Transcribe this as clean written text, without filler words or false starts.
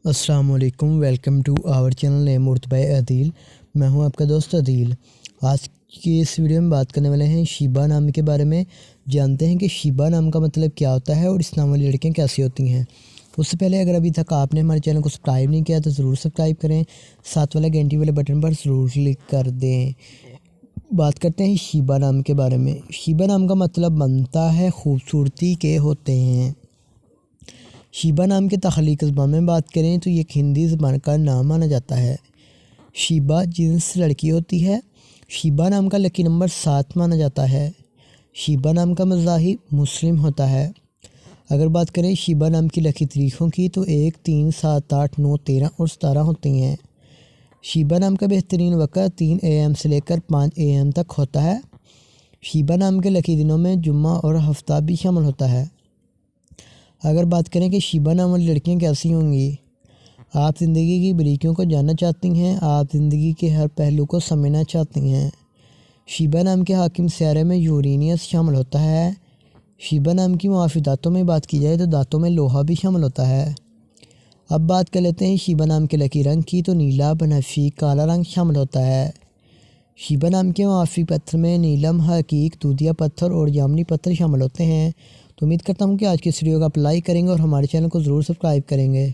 السلام علیکم، welcome to our channel نیم مرتبہ عدیل۔ میں ہوں آپ کا دوست عدیل۔ آج کی اس ویڈیو میں بات کرنے والے ہیں شیبہ نام کے بارے میں۔ جانتے ہیں کہ شیبہ نام کا مطلب کیا ہوتا ہے اور اس نام والی لڑکیاں کیسی ہوتی ہیں۔ اس سے پہلے اگر ابھی تک آپ نے ہمارے چینل کو سبسکرائب نہیں کیا تو ضرور سبسکرائب کریں، ساتھ والا گھنٹی والے بٹن پر ضرور کلک کر دیں۔ بات کرتے ہیں شیبہ نام کے بارے میں۔ شیبہ نام کا مطلب بنتا ہے خوبصورتی کے ہوتے ہیں۔ شیبہ نام کے تخلیقی زبان میں بات کریں تو یہ ایک ہندی زبان کا نام مانا جاتا ہے۔ شیبہ جنس لڑکی ہوتی ہے۔ شیبہ نام کا لکی نمبر 7 مانا جاتا ہے۔ شیبہ نام کا مذاہب مسلم ہوتا ہے۔ اگر بات کریں شیبہ نام کی لکی تاریخوں کی تو 1، 3، 7، 8، 9، 13 اور 17 ہوتی ہیں۔ شیبہ نام کا بہترین وقت 3 AM سے لے کر 5 AM تک ہوتا ہے۔ شیبہ نام کے لکی دنوں میں جمعہ اور ہفتہ بھی شامل ہوتا ہے۔ اگر بات کریں کہ شیبہ نام والی لڑکیاں کیسی ہوں گی، آپ زندگی کی باریکیوں کو جاننا چاہتی ہیں، آپ زندگی کے ہر پہلو کو سمجھنا چاہتی ہیں۔ شیبہ نام کے حاکم سیارے میں یورینس شامل ہوتا ہے۔ شیبہ نام کی معافی دانتوں میں بات کی جائے تو دانتوں میں لوہا بھی شامل ہوتا ہے۔ اب بات کر لیتے ہیں شیبہ نام کے لکی رنگ کی تو نیلا، بنفشی، کالا رنگ شامل ہوتا ہے۔ شیبہ نام کے معافی پتھر میں نیلم، حقیق، دودھیا پتھر اور جامنی پتھر شامل ہوتے ہیں۔ تو امید کرتا ہوں کہ آج کی اس ویڈیو کو آپ لائک کریں گے اور ہمارے چینل کو ضرور سبسکرائب کریں گے۔